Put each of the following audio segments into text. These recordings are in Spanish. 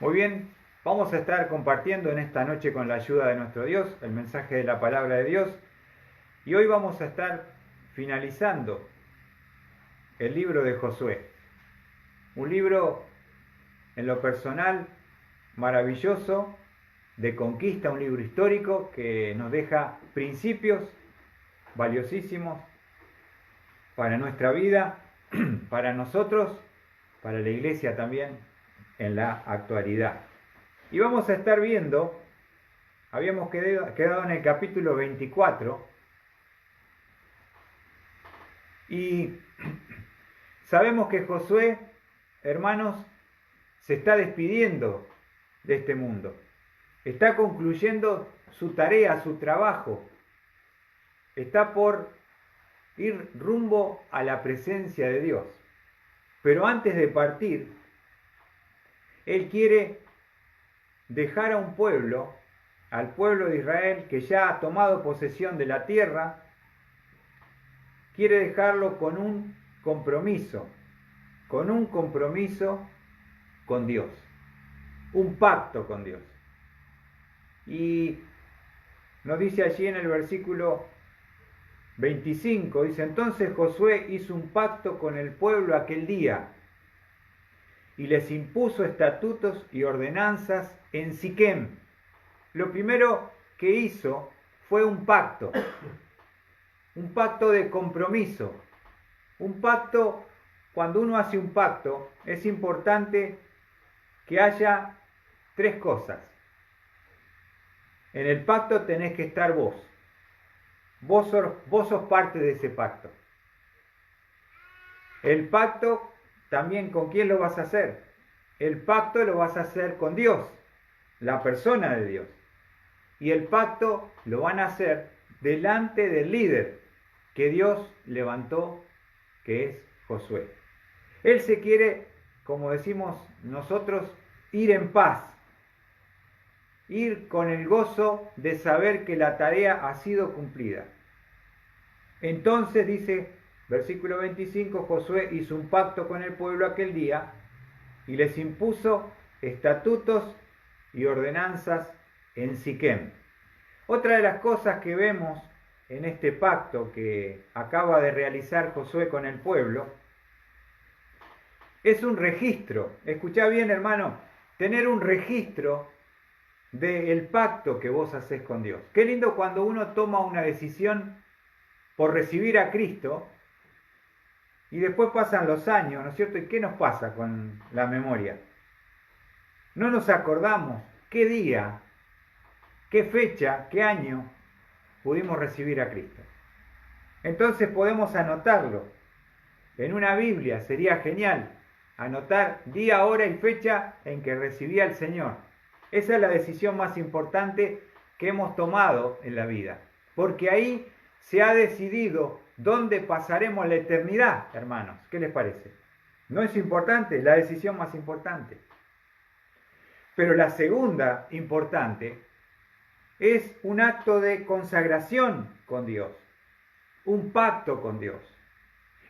Muy bien, vamos a estar compartiendo en esta noche con la ayuda de nuestro Dios el mensaje de la palabra de Dios y hoy vamos a estar finalizando el libro de Josué. Un libro en lo personal maravilloso, de conquista, un libro histórico que nos deja principios valiosísimos para nuestra vida, para nosotros, para la iglesia también en la actualidad. Y vamos a estar viendo, habíamos quedado en el capítulo 24 y sabemos que Josué, hermanos, se está despidiendo de este mundo. Está concluyendo su tarea, su trabajo. Está por ir rumbo a la presencia de Dios. Pero antes de partir, él quiere dejar a un pueblo, al pueblo de Israel, que ya ha tomado posesión de la tierra, quiere dejarlo con un compromiso con Dios, un pacto con Dios. Y nos dice allí en el versículo 25, dice: entonces Josué hizo un pacto con el pueblo aquel día y les impuso estatutos y ordenanzas en Siquem. Lo primero que hizo fue un pacto de compromiso. Un pacto, cuando uno hace un pacto, es importante que haya tres cosas. En el pacto tenés que estar vos. Vos sos parte de ese pacto. El pacto también, ¿con quién lo vas a hacer? El pacto lo vas a hacer con Dios, la persona de Dios. Y el pacto lo van a hacer delante del líder que Dios levantó, que es Josué. Él se quiere, como decimos nosotros, ir en paz. Ir con el gozo de saber que la tarea ha sido cumplida. Entonces dice, versículo 25, Josué hizo un pacto con el pueblo aquel día y les impuso estatutos y ordenanzas en Siquem. Otra de las cosas que vemos en este pacto que acaba de realizar Josué con el pueblo es un registro. Escuchá bien, hermano, tener un registro del pacto que vos hacés con Dios. Qué lindo cuando uno toma una decisión por recibir a Cristo y después pasan los años, ¿no es cierto? ¿Y qué nos pasa con la memoria? No nos acordamos qué día, qué fecha, qué año pudimos recibir a Cristo. Entonces podemos anotarlo en una Biblia. Sería genial anotar día, hora y fecha en que recibí al Señor. Esa es la decisión más importante que hemos tomado en la vida, porque ahí se ha decidido dónde pasaremos la eternidad, hermanos. ¿Qué les parece? ¿No es importante? La decisión más importante. Pero la segunda importante es un acto de consagración con Dios, un pacto con Dios.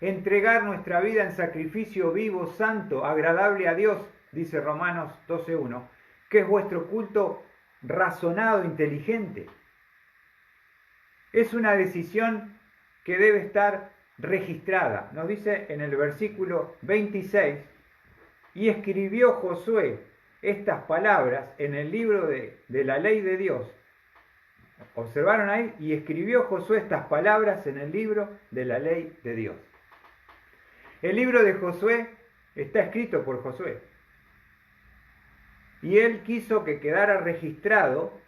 Entregar nuestra vida en sacrificio vivo, santo, agradable a Dios, dice Romanos 12:1, que es vuestro culto razonado, inteligente. Es una decisión que debe estar registrada. Nos dice en el versículo 26, y escribió Josué estas palabras en el libro de la ley de Dios. ¿Observaron ahí? Y escribió Josué estas palabras en el libro de la ley de Dios. El libro de Josué está escrito por Josué. Y él quiso que quedara registrado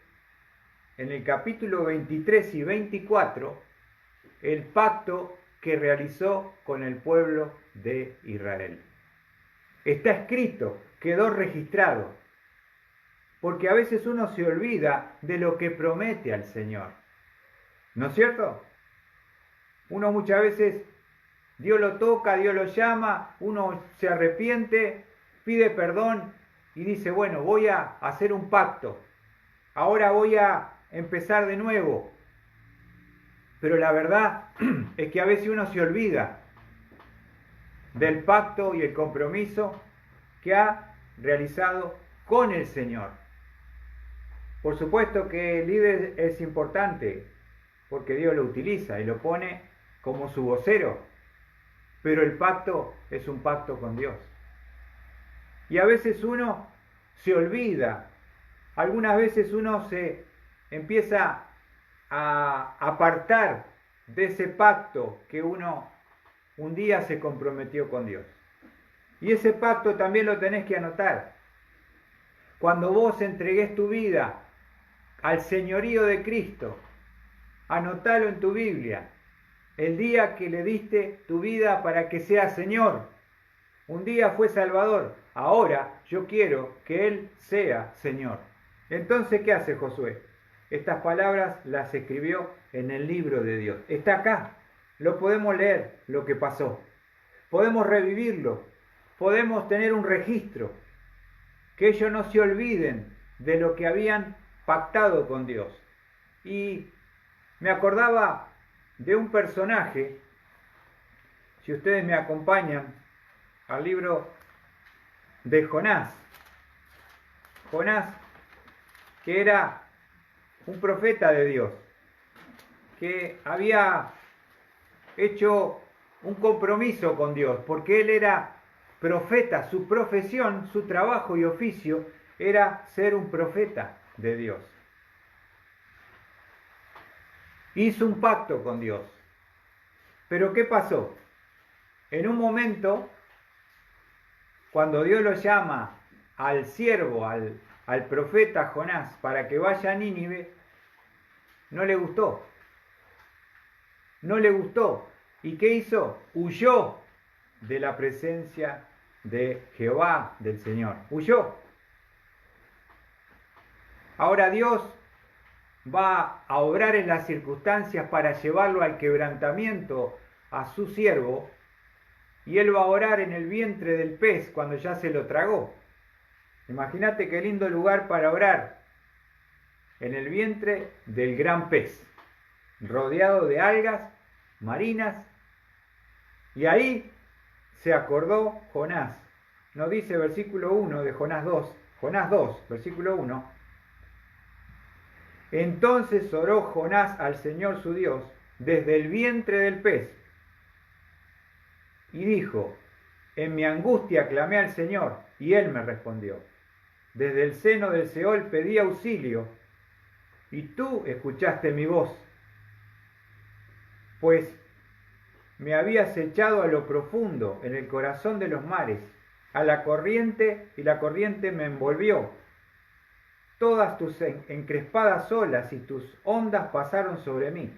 en el capítulo 23 y 24 el pacto que realizó con el pueblo de Israel. Está escrito, quedó registrado, porque a veces uno se olvida de lo que promete al Señor. ¿No es cierto? Uno muchas veces, Dios lo toca, Dios lo llama, uno se arrepiente, pide perdón y dice, bueno, voy a hacer un pacto, ahora voy a empezar de nuevo. Pero la verdad es que a veces uno se olvida del pacto y el compromiso que ha realizado con el Señor. Por supuesto que el líder es importante, porque Dios lo utiliza y lo pone como su vocero, pero el pacto es un pacto con Dios. Y a veces uno se olvida, algunas veces uno se empieza a apartar de ese pacto que uno un día se comprometió con Dios. Y ese pacto también lo tenés que anotar. Cuando vos entregués tu vida al señorío de Cristo, anotalo en tu Biblia. El día que le diste tu vida para que sea Señor. Un día fue Salvador, ahora yo quiero que Él sea Señor. Entonces, ¿qué hace Josué? Estas palabras las escribió en el libro de Dios. Está acá, lo podemos leer, lo que pasó. Podemos revivirlo, podemos tener un registro. Que ellos no se olviden de lo que habían pactado con Dios. Y me acordaba de un personaje, si ustedes me acompañan, al libro de Jonás. Jonás, que era un profeta de Dios, que había hecho un compromiso con Dios, porque él era profeta, su profesión, su trabajo y oficio era ser un profeta de Dios. Hizo un pacto con Dios. Pero ¿qué pasó? En un momento, cuando Dios lo llama al siervo, al profeta Jonás, para que vaya a Nínive, no le gustó. No le gustó. ¿Y qué hizo? Huyó de la presencia de Jehová, del Señor. Huyó. Ahora Dios va a obrar en las circunstancias para llevarlo al quebrantamiento a su siervo, y él va a orar en el vientre del pez cuando ya se lo tragó. Imagínate qué lindo lugar para orar, en el vientre del gran pez, rodeado de algas marinas, y ahí se acordó Jonás. Nos dice versículo 1 de Jonás 2, versículo 1. Entonces oró Jonás al Señor su Dios desde el vientre del pez y dijo: en mi angustia clamé al Señor y Él me respondió. Desde el seno del Seol pedí auxilio y tú escuchaste mi voz, pues me habías echado a lo profundo, en el corazón de los mares, a la corriente, y la corriente me envolvió. Todas tus encrespadas olas y tus ondas pasaron sobre mí.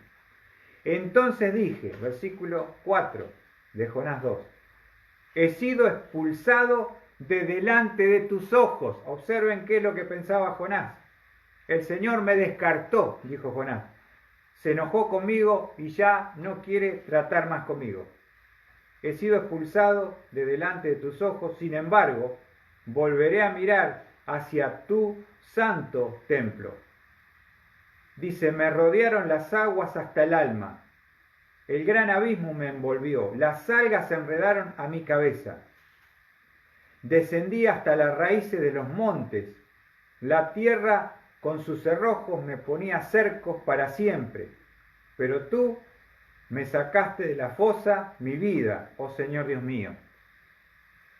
Entonces dije, versículo 4 de Jonás 2, he sido expulsado de delante de tus ojos. Observen qué es lo que pensaba Jonás. El Señor me descartó, dijo Jonás. Se enojó conmigo y ya no quiere tratar más conmigo. He sido expulsado de delante de tus ojos, sin embargo, volveré a mirar hacia tu santo templo. Dice, me rodearon las aguas hasta el alma. El gran abismo me envolvió. Las algas se enredaron a mi cabeza. Descendí hasta las raíces de los montes. La tierra con sus cerrojos me ponía cercos para siempre. Pero tú me sacaste de la fosa mi vida, oh Señor Dios mío.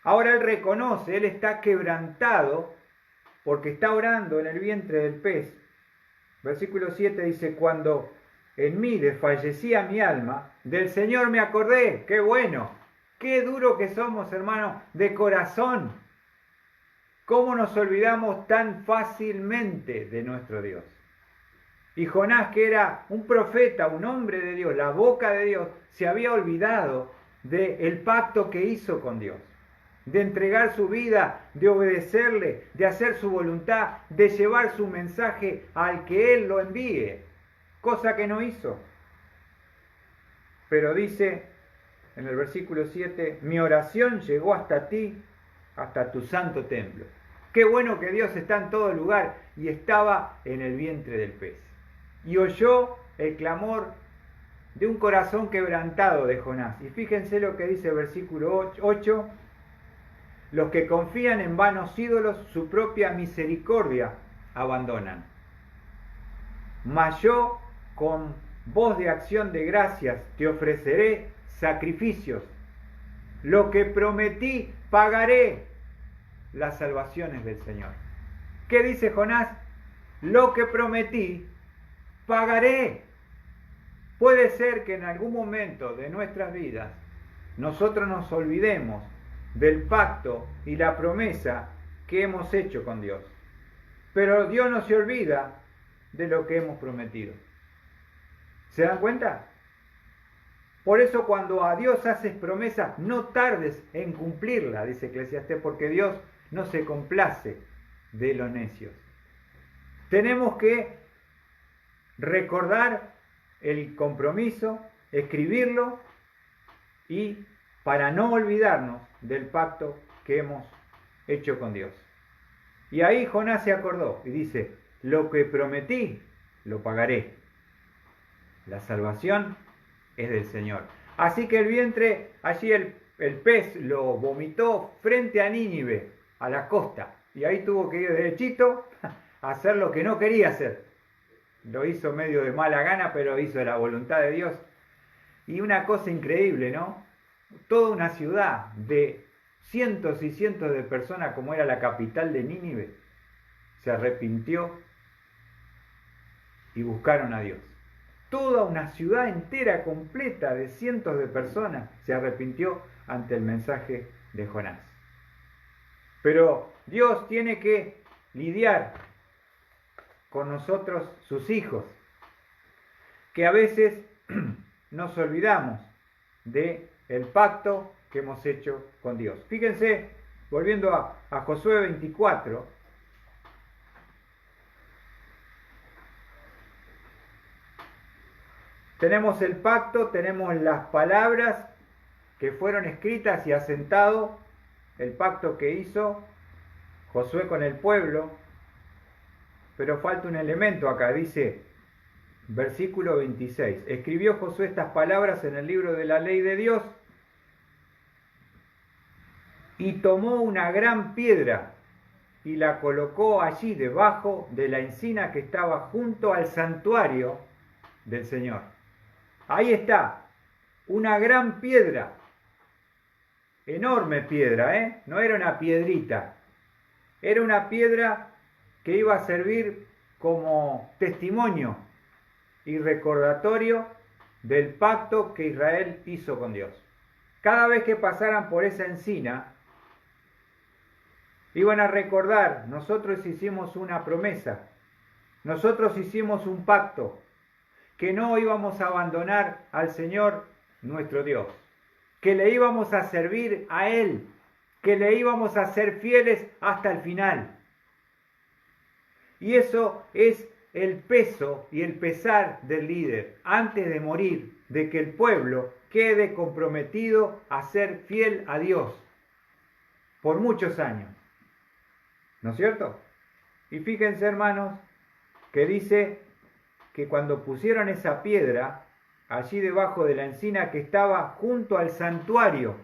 Ahora él reconoce, él está quebrantado porque está orando en el vientre del pez. Versículo 7 dice, cuando en mí desfallecía mi alma, del Señor me acordé. ¡Qué bueno! ¡Qué duro que somos, hermanos, de corazón! ¿Cómo nos olvidamos tan fácilmente de nuestro Dios? Y Jonás, que era un profeta, un hombre de Dios, la boca de Dios, se había olvidado del pacto que hizo con Dios, de entregar su vida, de obedecerle, de hacer su voluntad, de llevar su mensaje al que Él lo envíe, cosa que no hizo. Pero dice en el versículo 7, mi oración llegó hasta ti, hasta tu santo templo. Qué bueno que Dios está en todo lugar, y estaba en el vientre del pez. Y oyó el clamor de un corazón quebrantado de Jonás. Y fíjense lo que dice el versículo 8. Los que confían en vanos ídolos, su propia misericordia abandonan. Mas yo, con voz de acción de gracias, te ofreceré sacrificios. Lo que prometí, pagaré. Las salvaciones del Señor. ¿Qué dice Jonás? Lo que prometí, pagaré. Puede ser que en algún momento de nuestras vidas nosotros nos olvidemos del pacto y la promesa que hemos hecho con Dios. Pero Dios no se olvida de lo que hemos prometido. ¿Se dan cuenta? Por eso cuando a Dios haces promesa, no tardes en cumplirla, dice Eclesiastés, porque Dios no se complace de los necios. Tenemos que recordar el compromiso, escribirlo y para no olvidarnos del pacto que hemos hecho con Dios. Y ahí Jonás se acordó y dice, lo que prometí, lo pagaré. La salvación es del Señor. Así que el vientre, allí el pez lo vomitó frente a Nínive, a la costa. Y ahí tuvo que ir derechito a hacer lo que no quería hacer. Lo hizo medio de mala gana, pero hizo la voluntad de Dios. Y una cosa increíble, ¿no? Toda una ciudad de cientos y cientos de personas, como era la capital de Nínive, se arrepintió y buscaron a Dios. Toda una ciudad entera, completa, de cientos de personas, se arrepintió ante el mensaje de Jonás. Pero Dios tiene que lidiar con nosotros, sus hijos, que a veces nos olvidamos del pacto que hemos hecho con Dios. Fíjense, volviendo a Josué 24, tenemos el pacto, tenemos las palabras que fueron escritas y asentado, el pacto que hizo Josué con el pueblo, pero falta un elemento acá, dice versículo 26, escribió Josué estas palabras en el libro de la ley de Dios y tomó una gran piedra y la colocó allí debajo de la encina que estaba junto al santuario del Señor. Ahí está, una gran piedra, enorme piedra, no era una piedrita, era una piedra que iba a servir como testimonio y recordatorio del pacto que Israel hizo con Dios. Cada vez que pasaran por esa encina, iban a recordar, nosotros hicimos una promesa, nosotros hicimos un pacto, que no íbamos a abandonar al Señor nuestro Dios, que le íbamos a servir a Él, que le íbamos a ser fieles hasta el final. Y eso es el peso y el pesar del líder antes de morir, de que el pueblo quede comprometido a ser fiel a Dios por muchos años. ¿No es cierto? Y fíjense, hermanos, que dice que cuando pusieron esa piedra allí debajo de la encina que estaba junto al santuario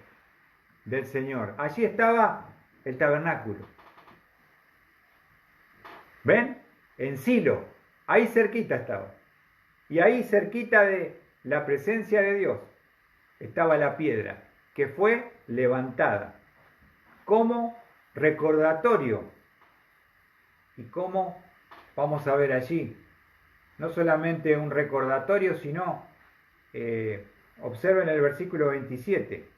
del Señor, allí estaba el tabernáculo. ¿Ven? En Silo, ahí cerquita estaba. Y ahí cerquita de la presencia de Dios estaba la piedra que fue levantada como recordatorio. Y como vamos a ver allí, no solamente un recordatorio, sino, observen el versículo 27.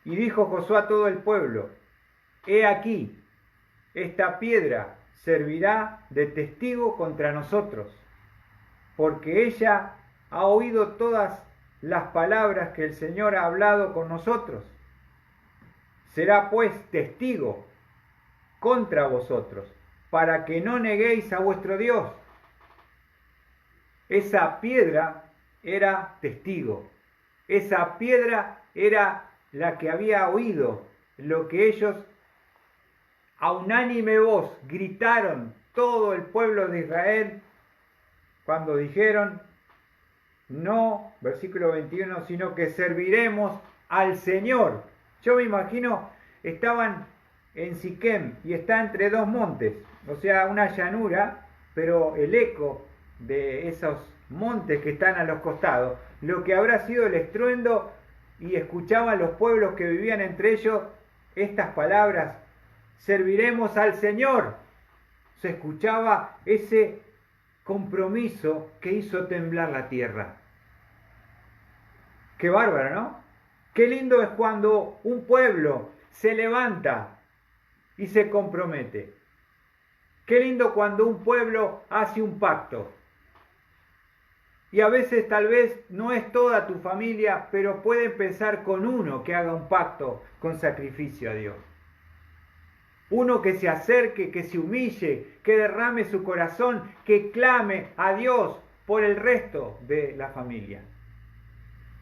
Y dijo Josué a todo el pueblo, he aquí, esta piedra servirá de testigo contra nosotros, porque ella ha oído todas las palabras que el Señor ha hablado con nosotros. Será pues testigo contra vosotros, para que no neguéis a vuestro Dios. Esa piedra era testigo. Esa piedra era la que había oído lo que ellos a unánime voz gritaron, todo el pueblo de Israel, cuando dijeron, no, versículo 21, sino que serviremos al Señor. Yo me imagino, estaban en Siquem y está entre dos montes, o sea, una llanura, pero el eco de esos montes que están a los costados, lo que habrá sido el estruendo, y escuchaban los pueblos que vivían entre ellos estas palabras: serviremos al Señor. Se escuchaba ese compromiso que hizo temblar la tierra. Qué bárbaro, ¿no? Qué lindo es cuando un pueblo se levanta y se compromete. Qué lindo cuando un pueblo hace un pacto. Y a veces tal vez no es toda tu familia, pero puede empezar con uno que haga un pacto con sacrificio a Dios. Uno que se acerque, que se humille, que derrame su corazón, que clame a Dios por el resto de la familia.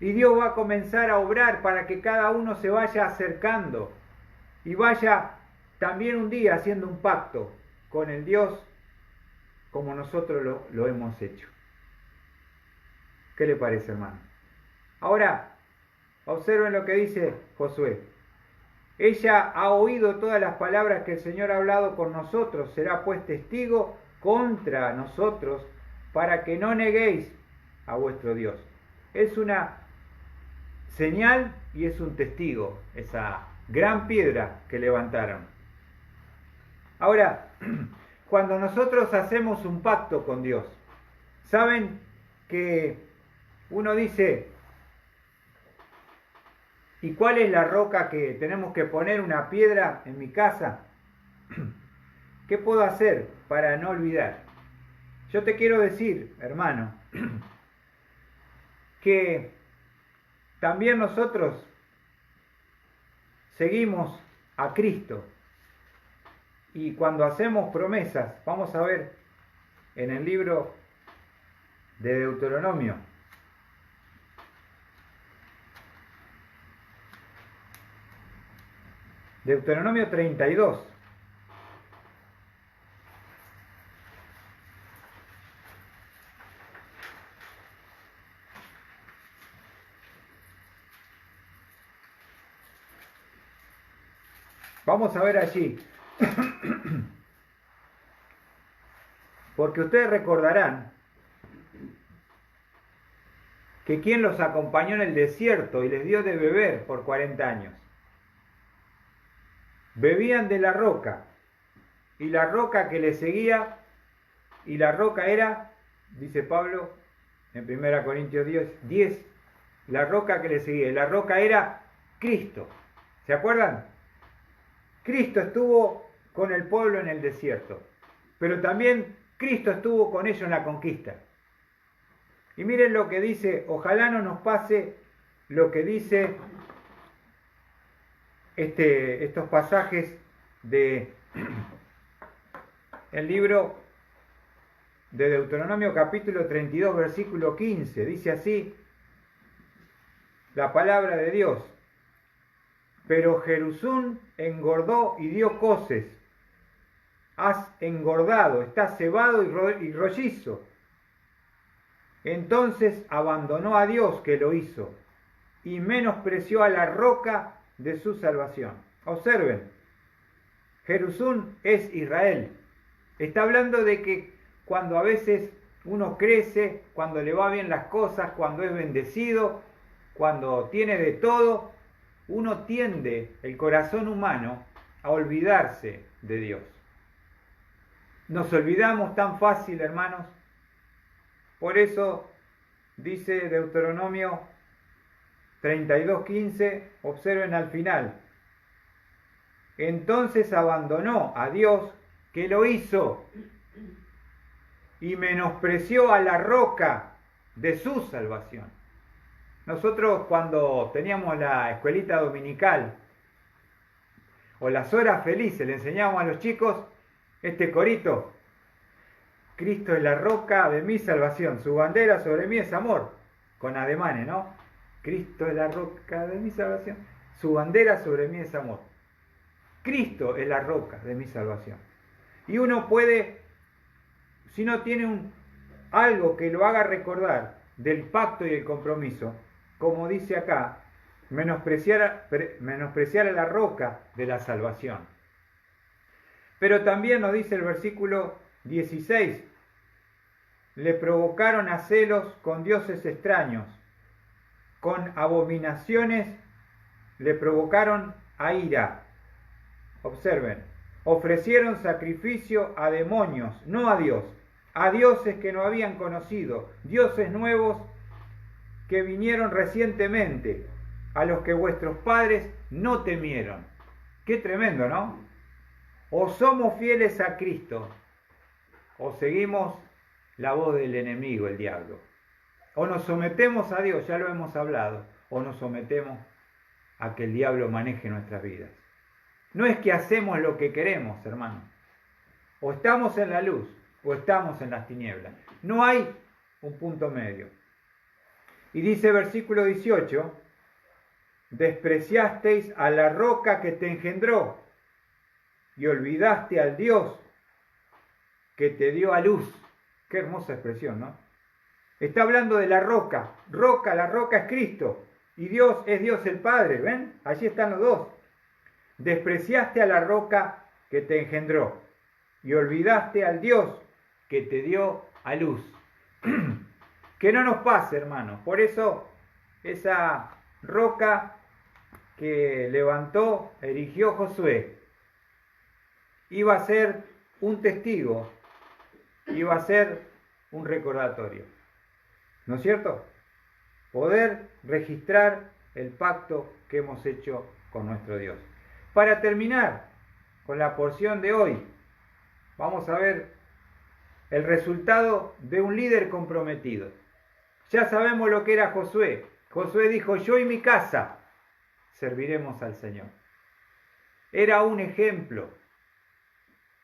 Y Dios va a comenzar a obrar para que cada uno se vaya acercando y vaya también un día haciendo un pacto con el Dios como nosotros lo hemos hecho. ¿Qué le parece, hermano? Ahora, observen lo que dice Josué. Ella ha oído todas las palabras que el Señor ha hablado con nosotros, será pues testigo contra nosotros para que no neguéis a vuestro Dios. Es una señal y es un testigo, esa gran piedra que levantaron. Ahora, cuando nosotros hacemos un pacto con Dios, ¿saben que uno dice: ¿y cuál es la roca que tenemos que poner una piedra en mi casa? ¿Qué puedo hacer para no olvidar? Yo te quiero decir, hermano, que también nosotros seguimos a Cristo. Y cuando hacemos promesas, vamos a ver en el libro de Deuteronomio, Deuteronomio 32. Vamos a ver allí, porque ustedes recordarán que quien los acompañó en el desierto y les dio de beber por 40 años. Bebían de la roca, y la roca que les seguía, y la roca era, dice Pablo en 1 Corintios 10, la roca que les seguía, y la roca era Cristo. ¿Se acuerdan? Cristo estuvo con el pueblo en el desierto, pero también Cristo estuvo con ellos en la conquista. Y miren lo que dice, ojalá no nos pase lo que dice estos pasajes de el libro de Deuteronomio capítulo 32 versículo 15. Dice así la palabra de Dios: pero Jerusún engordó y dio coces. Has engordado, estás cebado y rollizo. Entonces abandonó a Dios que lo hizo y menospreció a la roca de su salvación. Observen, Jerusún es Israel. Está hablando de que cuando a veces uno crece, cuando le va bien las cosas, cuando es bendecido, cuando tiene de todo, uno tiende, el corazón humano, a olvidarse de Dios. Nos olvidamos tan fácil, hermanos. Por eso dice Deuteronomio 32:15, observen al final: entonces abandonó a Dios que lo hizo y menospreció a la roca de su salvación. Nosotros cuando teníamos la escuelita dominical o las horas felices, le enseñábamos a los chicos este corito: Cristo es la roca de mi salvación, su bandera sobre mí es amor, con ademanes, ¿no? Cristo es la roca de mi salvación, su bandera sobre mí es amor. Cristo es la roca de mi salvación. Y uno puede, si no tiene algo que lo haga recordar del pacto y el compromiso, como dice acá, menospreciar a la roca de la salvación. Pero también nos dice el versículo 16, le provocaron a celos con dioses extraños, con abominaciones le provocaron a ira. Observen, ofrecieron sacrificio a demonios, no a Dios, a dioses que no habían conocido, dioses nuevos que vinieron recientemente, a los que vuestros padres no temieron. Qué tremendo, ¿no? O somos fieles a Cristo, o seguimos la voz del enemigo, el diablo. O nos sometemos a Dios, ya lo hemos hablado, o nos sometemos a que el diablo maneje nuestras vidas. No es que hacemos lo que queremos, hermano. O estamos en la luz, o estamos en las tinieblas. No hay un punto medio. Y dice versículo 18, despreciasteis a la roca que te engendró y olvidaste al Dios que te dio a luz. Qué hermosa expresión, ¿no? Está hablando de la roca. La roca es Cristo. Y Dios es Dios el Padre, ¿ven? Allí están los dos. Despreciaste a la roca que te engendró y olvidaste al Dios que te dio a luz. Que no nos pase, hermano. Por eso esa roca que levantó, erigió Josué, iba a ser un testigo, iba a ser un recordatorio. ¿No es cierto? Poder registrar el pacto que hemos hecho con nuestro Dios. Para terminar con la porción de hoy, vamos a ver el resultado de un líder comprometido. Ya sabemos lo que era Josué. Josué dijo, yo y mi casa serviremos al Señor. Era un ejemplo.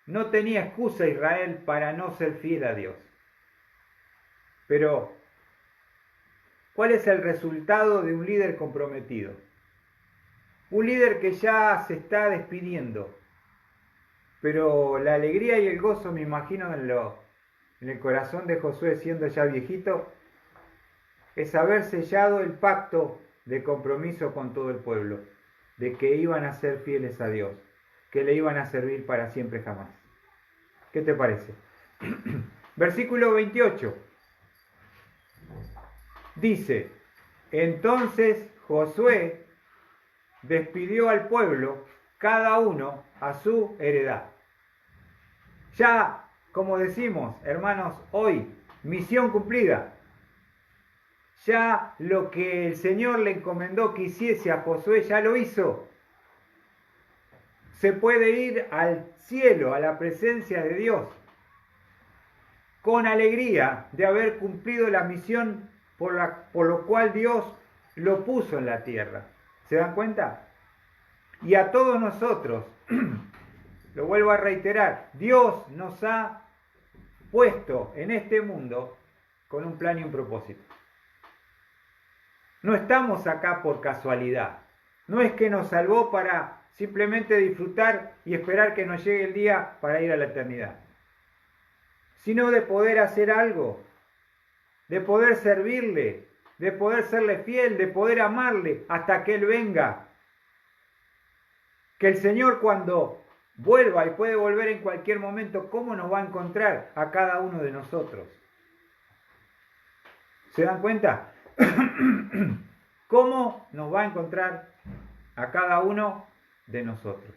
No tenía excusa Israel para no ser fiel a Dios. Pero, ¿cuál es el resultado de un líder comprometido? Un líder que ya se está despidiendo. Pero la alegría y el gozo, me imagino, en el corazón de Josué, siendo ya viejito, es haber sellado el pacto de compromiso con todo el pueblo, de que iban a ser fieles a Dios, que le iban a servir para siempre jamás. ¿Qué te parece? Versículo 28. Dice, entonces Josué despidió al pueblo, cada uno a su heredad. Ya, como decimos, hermanos, hoy, misión cumplida. Ya lo que el Señor le encomendó que hiciese a Josué, ya lo hizo. Se puede ir al cielo, a la presencia de Dios, con alegría de haber cumplido la misión por lo cual Dios lo puso en la tierra. ¿Se dan cuenta? Y a todos nosotros, lo vuelvo a reiterar, Dios nos ha puesto en este mundo con un plan y un propósito. No estamos acá por casualidad. No es que nos salvó para simplemente disfrutar y esperar que nos llegue el día para ir a la eternidad, sino de poder hacer algo, de poder servirle, de poder serle fiel, de poder amarle hasta que Él venga. Que el Señor, cuando vuelva, y puede volver en cualquier momento, ¿cómo nos va a encontrar a cada uno de nosotros? ¿Se dan cuenta? ¿Cómo nos va a encontrar a cada uno de nosotros?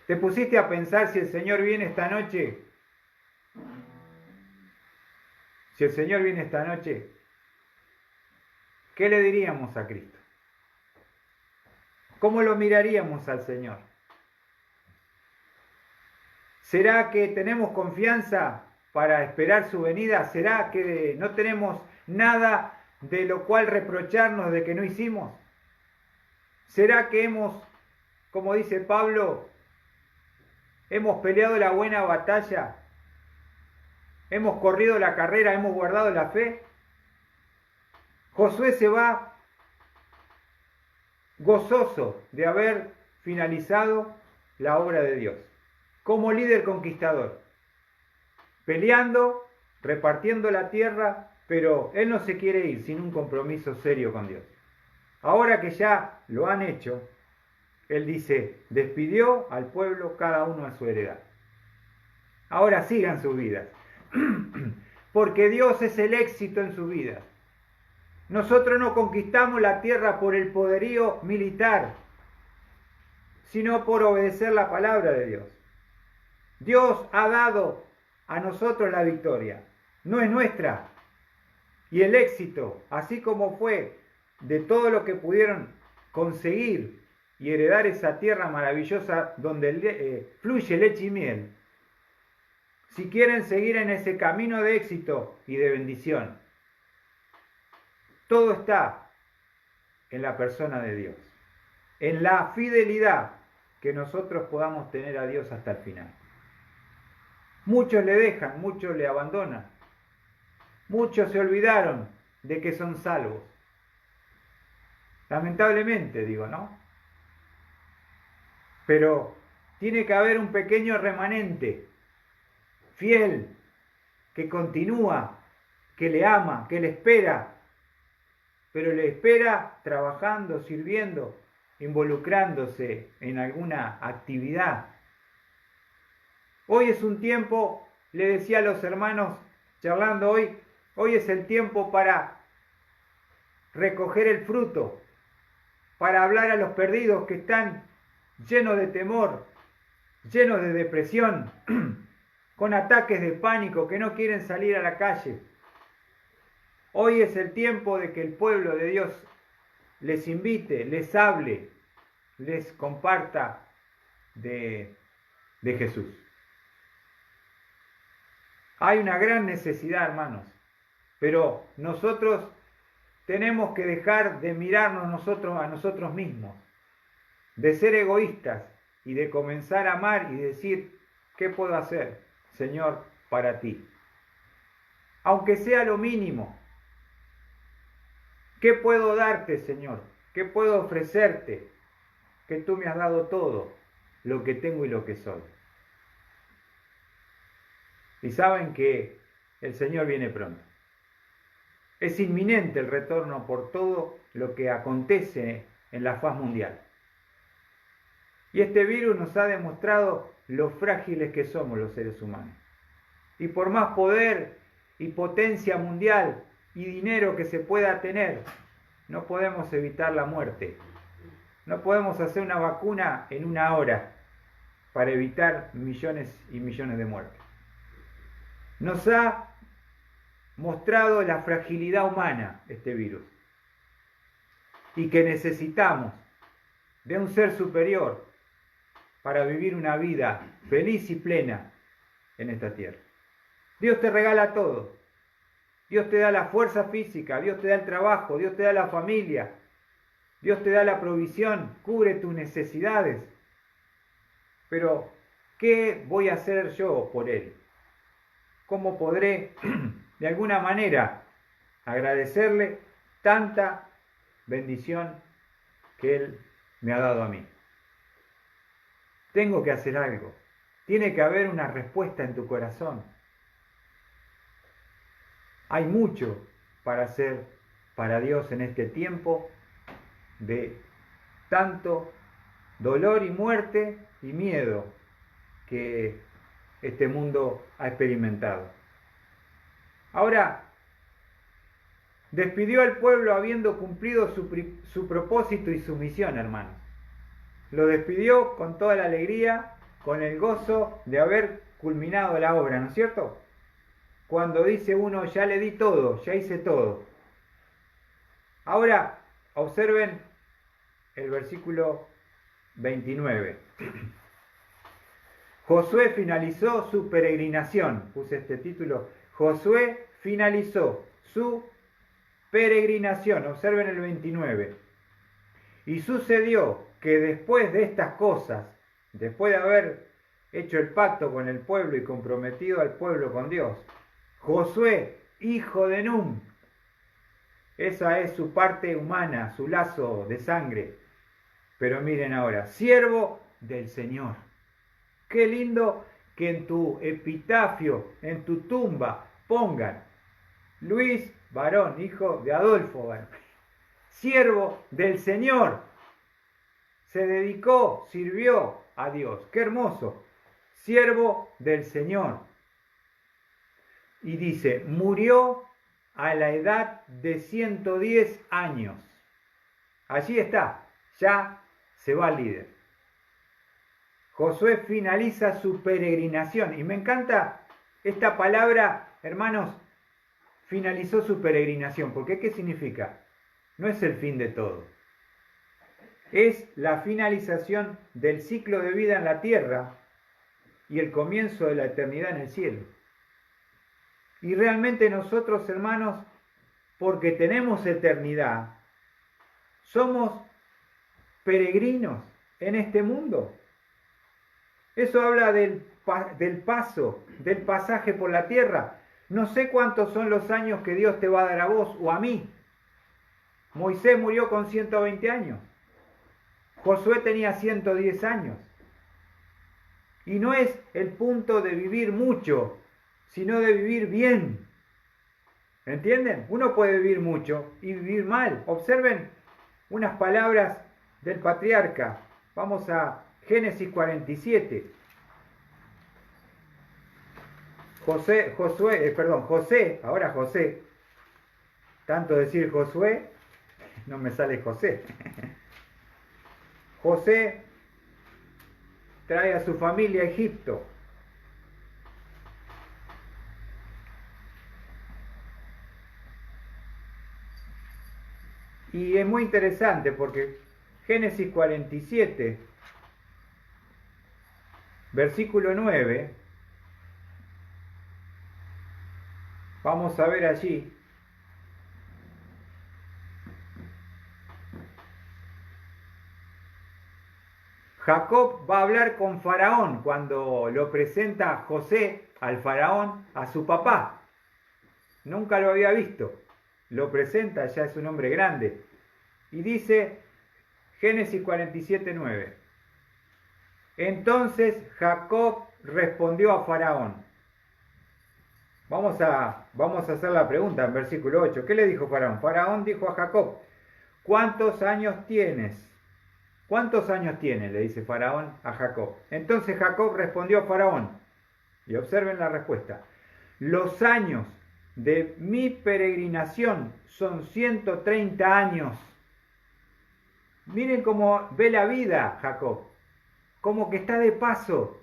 ¿Te pusiste a pensar si el Señor viene esta noche? Si el Señor viene esta noche, ¿qué le diríamos a Cristo? ¿Cómo lo miraríamos al Señor? ¿Será que tenemos confianza para esperar su venida? ¿Será que no tenemos nada de lo cual reprocharnos de que no hicimos? ¿Será que hemos, como dice Pablo, hemos peleado la buena batalla? ¿Hemos corrido la carrera? ¿Hemos guardado la fe? Josué se va gozoso de haber finalizado la obra de Dios, como líder conquistador, peleando, repartiendo la tierra, pero él no se quiere ir sin un compromiso serio con Dios. Ahora que ya lo han hecho, Él dice, despidió al pueblo cada uno a su heredad. Ahora sigan sus vidas, porque Dios es el éxito en su vida. Nosotros no conquistamos la tierra por el poderío militar, sino por obedecer la palabra de Dios. Dios ha dado a nosotros la victoria, no es nuestra. Y el éxito, así como fue de todo lo que pudieron conseguir y heredar esa tierra maravillosa donde fluye leche y miel, si quieren seguir en ese camino de éxito y de bendición, todo está en la persona de Dios, en la fidelidad que nosotros podamos tener a Dios hasta el final. Muchos le dejan, muchos le abandonan, muchos se olvidaron de que son salvos. Lamentablemente, digo, ¿no? Pero tiene que haber un pequeño remanente fiel, que continúa, que le ama, que le espera, pero le espera trabajando, sirviendo, involucrándose en alguna actividad. Hoy es un tiempo, le decía a los hermanos charlando hoy es el tiempo para recoger el fruto, para hablar a los perdidos que están llenos de temor, llenos de depresión, con ataques de pánico, que no quieren salir a la calle. Hoy es el tiempo de que el pueblo de Dios les invite, les hable, les comparta de Jesús. Hay una gran necesidad, hermanos, pero nosotros tenemos que dejar de mirarnos a nosotros mismos, de ser egoístas y de comenzar a amar y decir, ¿qué puedo hacer, Señor, para ti? Aunque sea lo mínimo. ¿Qué puedo darte, Señor? ¿Qué puedo ofrecerte? Que tú me has dado todo, lo que tengo y lo que soy. Y saben que el Señor viene pronto. Es inminente el retorno por todo lo que acontece en la faz mundial. Y este virus nos ha demostrado lo frágiles que somos los seres humanos. Y por más poder y potencia mundial y dinero que se pueda tener, no podemos evitar la muerte. No podemos hacer una vacuna en una hora para evitar millones y millones de muertes. Nos ha mostrado la fragilidad humana este virus y que necesitamos de un ser superior para vivir una vida feliz y plena en esta tierra. Dios te regala todo. Dios te da la fuerza física, Dios te da el trabajo, Dios te da la familia, Dios te da la provisión, cubre tus necesidades. Pero, ¿qué voy a hacer yo por Él? ¿Cómo podré, de alguna manera, agradecerle tanta bendición que Él me ha dado a mí? Tengo que hacer algo. Tiene que haber una respuesta en tu corazón. Hay mucho para hacer para Dios en este tiempo de tanto dolor y muerte y miedo que este mundo ha experimentado. Ahora, despidió al pueblo habiendo cumplido su propósito y su misión, hermanos. Lo despidió con toda la alegría, con el gozo de haber culminado la obra, ¿no es cierto? Cuando dice uno, ya le di todo, ya hice todo. Ahora, observen el versículo 29. Josué finalizó su peregrinación. Puse este título. Josué finalizó su peregrinación. Observen el 29. Y sucedió que después de estas cosas, después de haber hecho el pacto con el pueblo y comprometido al pueblo con Dios, Josué, hijo de Nun, esa es su parte humana, su lazo de sangre. Pero miren ahora, siervo del Señor. Qué lindo que en tu epitafio, en tu tumba, pongan Luis Varón, hijo de Adolfo Varón, siervo del Señor. se dedicó, sirvió a Dios. ¡Qué hermoso! Siervo del Señor. Y dice, murió a la edad de 110 años. Allí está, ya se va al líder. Josué finaliza su peregrinación. Y me encanta esta palabra, hermanos, finalizó su peregrinación. Porque ¿qué significa? No es el fin de todo. Es la finalización del ciclo de vida en la tierra y el comienzo de la eternidad en el cielo. Y realmente nosotros, hermanos, porque tenemos eternidad, somos peregrinos en este mundo. Eso habla del paso, del pasaje por la tierra. No sé cuántos son los años que Dios te va a dar a vos o a mí. Moisés murió con 120 años. Josué tenía 110 años. Y no es el punto de vivir mucho, sino de vivir bien. ¿Entienden? Uno puede vivir mucho y vivir mal. Observen unas palabras del patriarca. Vamos a Génesis 47. José, ahora José. Tanto decir Josué, no me sale José. José trae a su familia a Egipto. Y es muy interesante porque Génesis 47, versículo 9, vamos a ver allí. Jacob va a hablar con Faraón cuando lo presenta José al Faraón, a su papá. Nunca lo había visto. Lo presenta, ya es un hombre grande. Y dice Génesis 47, 9. Entonces Jacob respondió a Faraón. Vamos a hacer la pregunta en versículo 8. ¿Qué le dijo Faraón? Faraón dijo a Jacob, ¿cuántos años tienes? ¿Cuántos años tiene? Le dice Faraón a Jacob. Entonces Jacob respondió a Faraón. Y observen la respuesta. Los años de mi peregrinación son 130 años. Miren cómo ve la vida Jacob. Como que está de paso.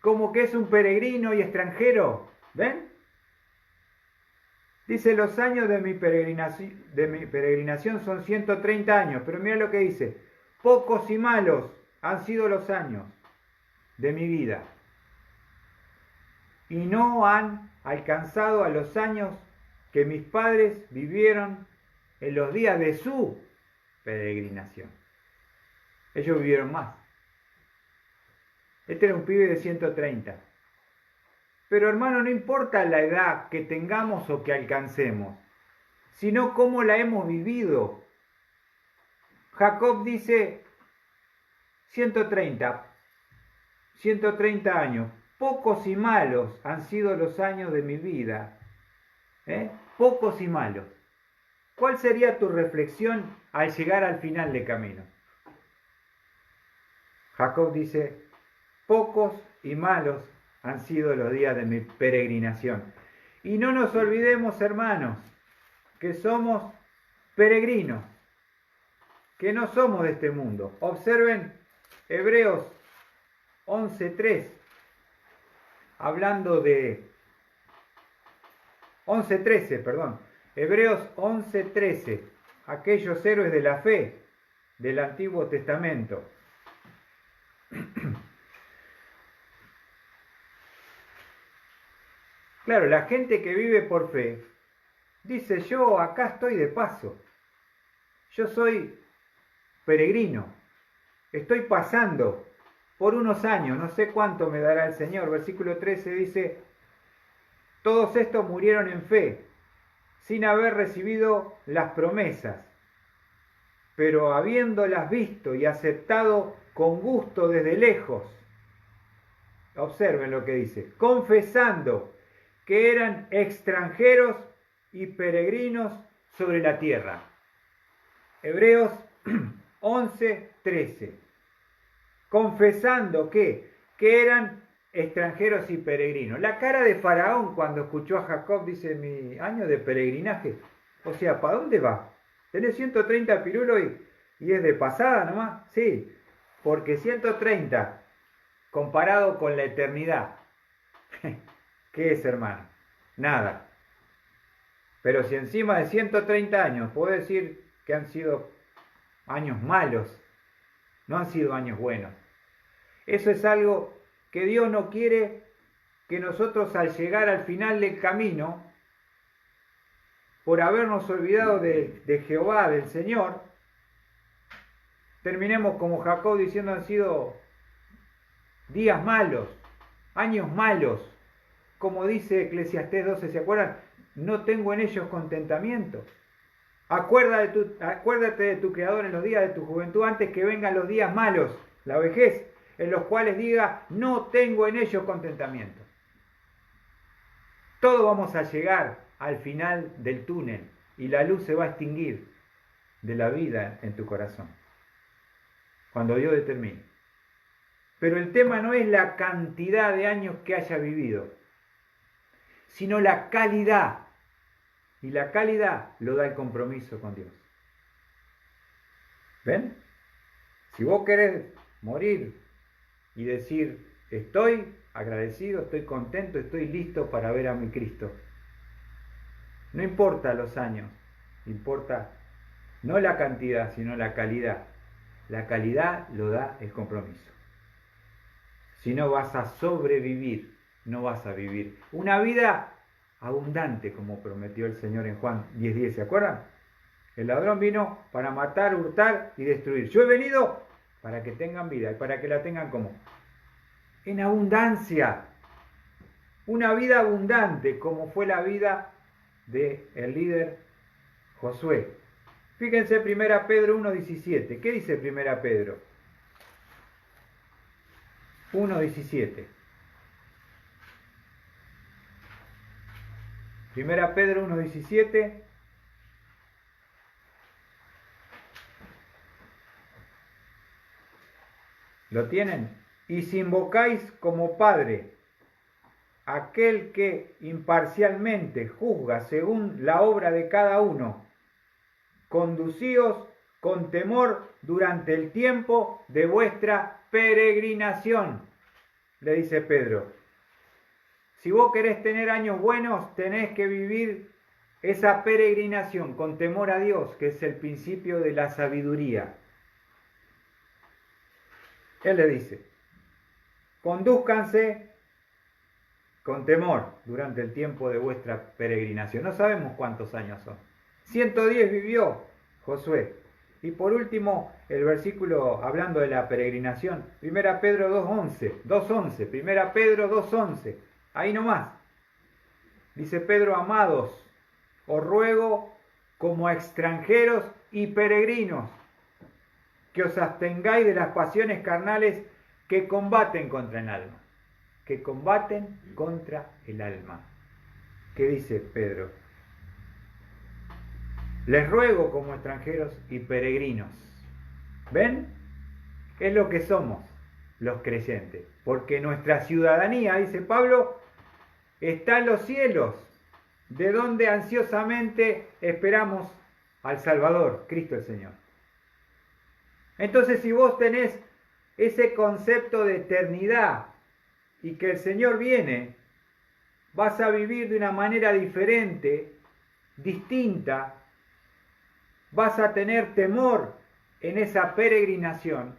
Como que es un peregrino y extranjero. ¿Ven? Dice, los años de mi peregrinación son 130 años. Pero mira lo que dice. Pocos y malos han sido los años de mi vida. Y no han alcanzado a los años que mis padres vivieron en los días de su peregrinación. Ellos vivieron más. Este era un pibe de 130. Pero hermano, no importa la edad que tengamos o que alcancemos, sino cómo la hemos vivido. Jacob dice 130 años. Pocos y malos han sido los años de mi vida. Pocos y malos. ¿Cuál sería tu reflexión al llegar al final del camino? Jacob dice, pocos y malos han sido los días de mi peregrinación. Y no nos olvidemos, hermanos, que somos peregrinos, que no somos de este mundo. Observen Hebreos 11:3, hablando de 11:13, Hebreos 11:13, aquellos héroes de la fe del Antiguo Testamento. Claro, la gente que vive por fe dice, yo acá estoy de paso, yo soy peregrino, estoy pasando por unos años, no sé cuánto me dará el Señor. Versículo 13 dice, todos estos murieron en fe, sin haber recibido las promesas, pero habiéndolas visto y aceptado con gusto desde lejos. Observen lo que dice, confesando que eran extranjeros y peregrinos sobre la tierra. Hebreos 11:13. confesando que eran extranjeros y peregrinos. La cara de Faraón cuando escuchó a Jacob, dice, mi año de peregrinaje. O sea, ¿para dónde va? ¿Tenés 130 pirulos y es de pasada nomás? Sí, porque 130 comparado con la eternidad, ¿qué es, hermano? Nada. Pero si encima de 130 años puedo decir que han sido años malos, no han sido años buenos. Eso es algo que Dios no quiere que nosotros al llegar al final del camino, por habernos olvidado de Jehová, del Señor, terminemos como Jacob diciendo han sido días malos, años malos, como dice Eclesiastés 12, ¿se acuerdan? No tengo en ellos contentamiento. Acuérdate de tu Creador en los días de tu juventud antes que vengan los días malos, la vejez, en los cuales diga, no tengo en ellos contentamiento. Todos vamos a llegar al final del túnel y la luz se va a extinguir de la vida en tu corazón, cuando Dios determine. Pero el tema no es la cantidad de años que haya vivido, sino la calidad. Y la calidad lo da el compromiso con Dios. ¿Ven? Si vos querés morir y decir, estoy agradecido, estoy contento, estoy listo para ver a mi Cristo. No importa los años, importa no la cantidad, sino la calidad. La calidad lo da el compromiso. Si no vas a sobrevivir, no vas a vivir una vida abundante, como prometió el Señor en Juan 10:10, ¿se acuerdan? El ladrón vino para matar, hurtar y destruir. Yo he venido para que tengan vida y para que la tengan como en abundancia. Una vida abundante, como fue la vida del líder Josué. Fíjense 1 Pedro 1:17. ¿Qué dice 1 Pedro? 1:17. 1 Pedro 1:17. ¿Lo tienen? Y si invocáis como Padre aquel que imparcialmente juzga según la obra de cada uno, conducíos con temor durante el tiempo de vuestra peregrinación, le dice Pedro. Si vos querés tener años buenos, tenés que vivir esa peregrinación con temor a Dios, que es el principio de la sabiduría. Él le dice, condúzcanse con temor durante el tiempo de vuestra peregrinación. No sabemos cuántos años son. 110 vivió Josué. Y por último, el versículo hablando de la peregrinación, 1 Pedro 2:11, 1 Pedro 2:11. Ahí nomás. Dice Pedro, amados, os ruego como a extranjeros y peregrinos que os abstengáis de las pasiones carnales que combaten contra el alma. Que combaten contra el alma. ¿Qué dice Pedro? Les ruego como extranjeros y peregrinos. ¿Ven? Es lo que somos los creyentes. Porque nuestra ciudadanía, dice Pablo, está en los cielos, de donde ansiosamente esperamos al Salvador, Cristo el Señor. Entonces, si vos tenés ese concepto de eternidad y que el Señor viene, vas a vivir de una manera diferente, distinta, vas a tener temor en esa peregrinación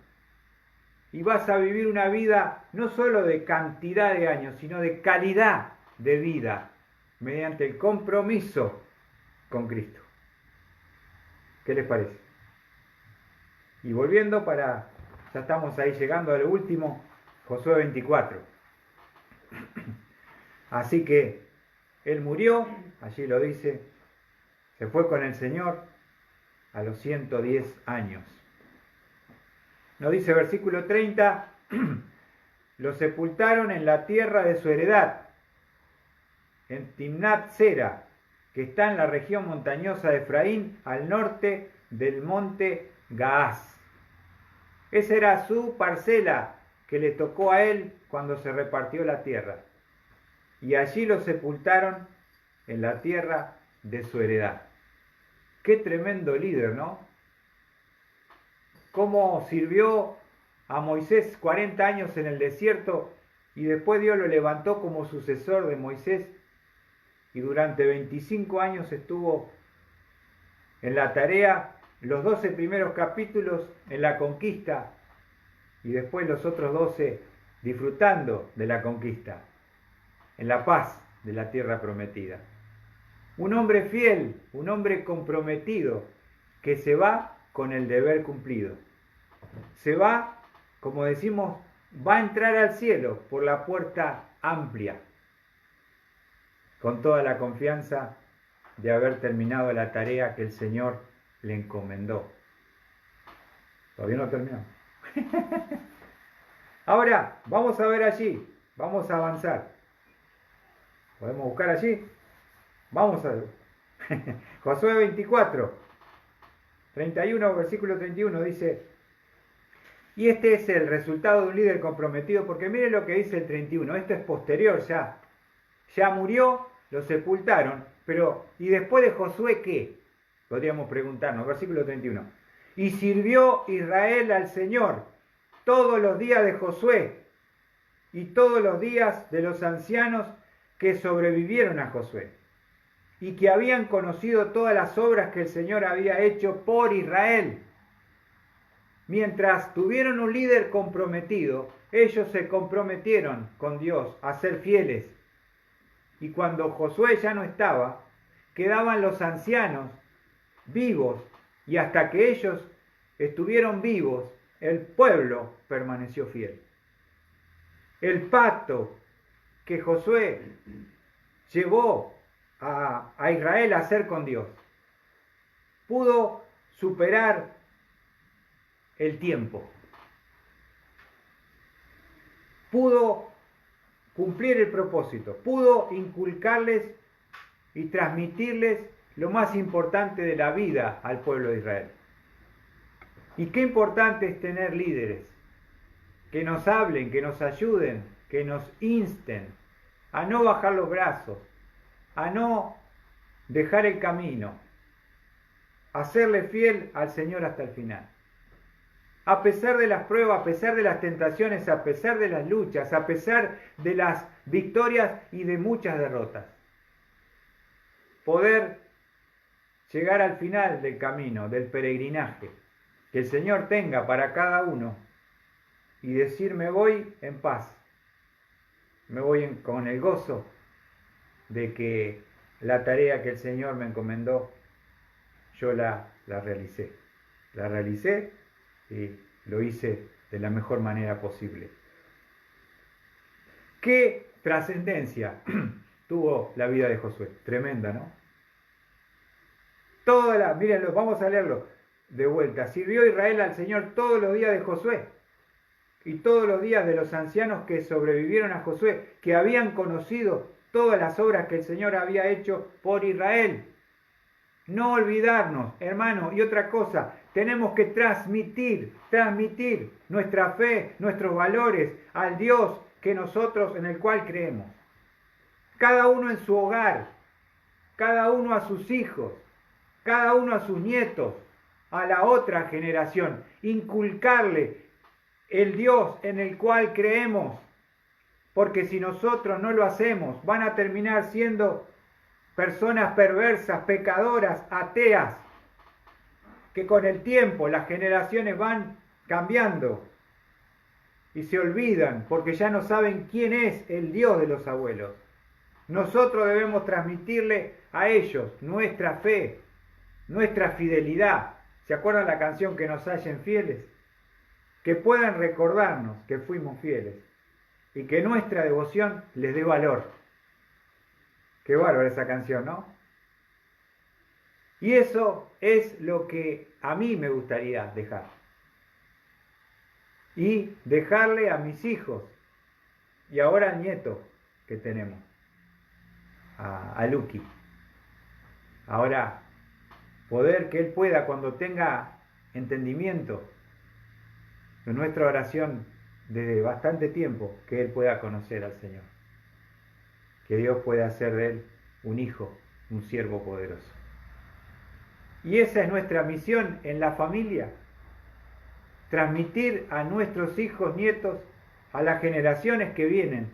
y vas a vivir una vida no solo de cantidad de años, sino de calidad de vida, mediante el compromiso con Cristo. ¿Qué les parece? Y volviendo ya estamos ahí llegando a lo último, Josué 24. Así que él murió, allí lo dice, se fue con el Señor a los 110 años. Nos dice versículo 30, lo sepultaron en la tierra de su heredad, en Timnat Sera, que está en la región montañosa de Efraín, al norte del monte Gaás. Esa era su parcela que le tocó a él cuando se repartió la tierra. Y allí lo sepultaron en la tierra de su heredad. Qué tremendo líder, ¿no? Cómo sirvió a Moisés 40 años en el desierto y después Dios lo levantó como sucesor de Moisés y durante 25 años estuvo en la tarea, los 12 primeros capítulos en la conquista y después los otros 12 disfrutando de la conquista, en la paz de la tierra prometida. Un hombre fiel, un hombre comprometido, que se va con el deber cumplido. Se va, como decimos, va a entrar al cielo por la puerta amplia, con toda la confianza de haber terminado la tarea que el Señor le encomendó. Todavía no terminó. Ahora, vamos a ver allí, vamos a avanzar. ¿Podemos buscar allí? Vamos a ver. Josué 24, 31, versículo 31 dice, y este es el resultado de un líder comprometido, porque miren lo que dice el 31, esto es posterior ya. Ya murió, lo sepultaron, pero ¿y después de Josué qué? Podríamos preguntarnos, versículo 31. Y sirvió Israel al Señor todos los días de Josué y todos los días de los ancianos que sobrevivieron a Josué y que habían conocido todas las obras que el Señor había hecho por Israel. Mientras tuvieron un líder comprometido, ellos se comprometieron con Dios a ser fieles. Y cuando Josué ya no estaba, quedaban los ancianos vivos, y hasta que ellos estuvieron vivos, el pueblo permaneció fiel. El pacto que Josué llevó a Israel a hacer con Dios pudo superar el tiempo, pudo cumplir el propósito, pudo inculcarles y transmitirles lo más importante de la vida al pueblo de Israel. Y qué importante es tener líderes que nos hablen, que nos ayuden, que nos insten a no bajar los brazos, a no dejar el camino, a serle fiel al Señor hasta el final. A pesar de las pruebas, a pesar de las tentaciones, a pesar de las luchas, a pesar de las victorias y de muchas derrotas. Poder llegar al final del camino, del peregrinaje, que el Señor tenga para cada uno y decir, me voy en paz, me voy con el gozo de que la tarea que el Señor me encomendó, yo la realicé. La realicé y lo hice de la mejor manera posible. ¿Qué trascendencia tuvo la vida de Josué? Tremenda, ¿no? Mírenlo, vamos a leerlo de vuelta. Sirvió Israel al Señor todos los días de Josué y todos los días de los ancianos que sobrevivieron a Josué, que habían conocido todas las obras que el Señor había hecho por Israel. No olvidarnos, hermano, y otra cosa, tenemos que transmitir nuestra fe, nuestros valores al Dios en el cual creemos. Cada uno en su hogar, cada uno a sus hijos, cada uno a sus nietos, a la otra generación, inculcarle el Dios en el cual creemos, porque si nosotros no lo hacemos, van a terminar siendo personas perversas, pecadoras, ateas, que con el tiempo las generaciones van cambiando y se olvidan porque ya no saben quién es el Dios de los abuelos. Nosotros debemos transmitirle a ellos nuestra fe, nuestra fidelidad. ¿Se acuerdan la canción Que nos hallen fieles? Que puedan recordarnos que fuimos fieles y que nuestra devoción les dé valor. Qué bárbara esa canción, ¿no? Y eso es lo que a mí me gustaría dejar. Y dejarle a mis hijos y ahora al nieto que tenemos, a Luqui. Ahora, poder que él pueda, cuando tenga entendimiento, Es nuestra oración desde bastante tiempo que Él pueda conocer al Señor. Que Dios pueda hacer de Él un hijo, un siervo poderoso. Y esa es nuestra misión en la familia. Transmitir a nuestros hijos, nietos, a las generaciones que vienen,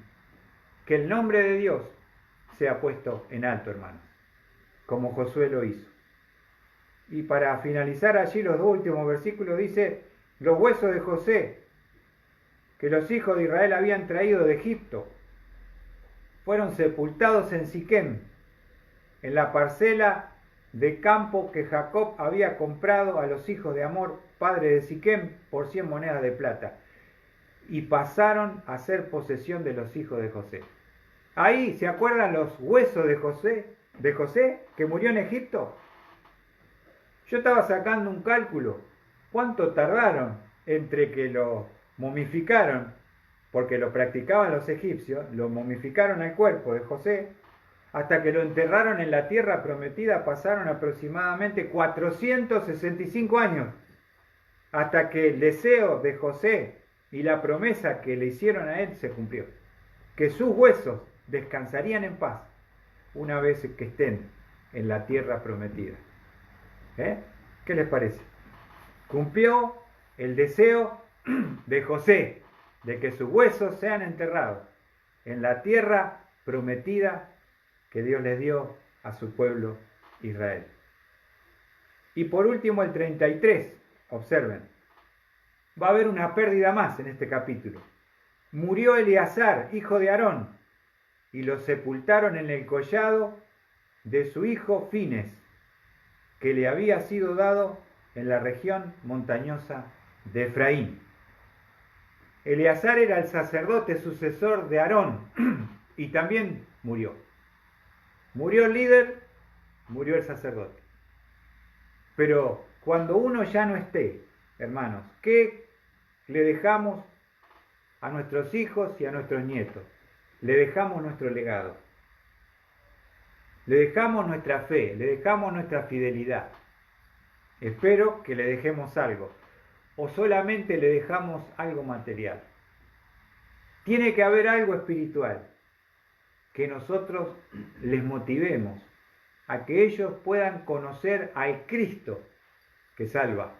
que el nombre de Dios sea puesto en alto, hermanos, como Josué lo hizo. Y para finalizar allí los dos últimos versículos dice, los huesos de José, que los hijos de Israel habían traído de Egipto, fueron sepultados en Siquem, en la parcela de campo que Jacob había comprado a los hijos de Hamor, padre de Siquem, por 100 monedas de plata, y pasaron a ser posesión de los hijos de José. Ahí, ¿se acuerdan los huesos de José, que murió en Egipto? Yo estaba sacando un cálculo. ¿Cuánto tardaron entre que lo momificaron? Porque lo practicaban los egipcios, lo momificaron al cuerpo de José, hasta que lo enterraron en la tierra prometida pasaron aproximadamente 465 años, hasta que el deseo de José y la promesa que le hicieron a él se cumplió, que sus huesos descansarían en paz una vez que estén en la tierra prometida. ¿Qué les parece? Cumplió el deseo de José, de que sus huesos sean enterrados en la tierra prometida que Dios les dio a su pueblo Israel. Y por último el 33, observen, va a haber una pérdida más en este capítulo. Murió Eleazar, hijo de Aarón, y lo sepultaron en el collado de su hijo Fines, que le había sido dado en la región montañosa de Efraín. Eleazar era el sacerdote sucesor de Aarón y también murió. Murió el líder, murió el sacerdote. Pero cuando uno ya no esté, hermanos, ¿qué le dejamos a nuestros hijos y a nuestros nietos? Le dejamos nuestro legado. Le dejamos nuestra fe, le dejamos nuestra fidelidad. Espero que le dejemos algo. O solamente le dejamos algo material. Tiene que haber algo espiritual. Que nosotros les motivemos a que ellos puedan conocer al Cristo que salva.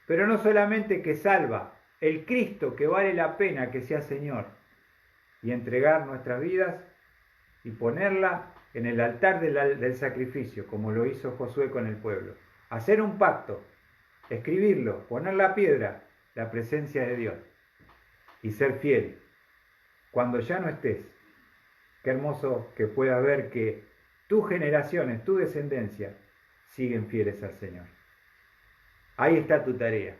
Pero no solamente que salva, el Cristo que vale la pena que sea Señor. Y entregar nuestras vidas y ponerla en el altar del sacrificio, como lo hizo Josué con el pueblo. Hacer un pacto, escribirlo, poner la piedra, la presencia de Dios, y ser fiel. Cuando ya no estés, qué hermoso que pueda ver que tus generaciones, tu descendencia, siguen fieles al Señor. Ahí está tu tarea.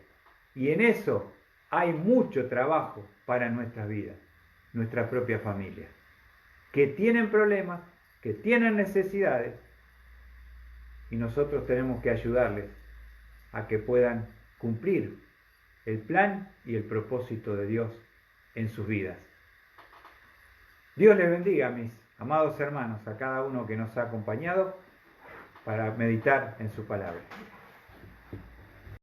Y en eso hay mucho trabajo para nuestras vidas, nuestra propia familia, que tienen problemas, que tienen necesidades, y nosotros tenemos que ayudarles a que puedan cumplir el plan y el propósito de Dios en sus vidas. Dios les bendiga, mis amados hermanos, a cada uno que nos ha acompañado para meditar en su palabra.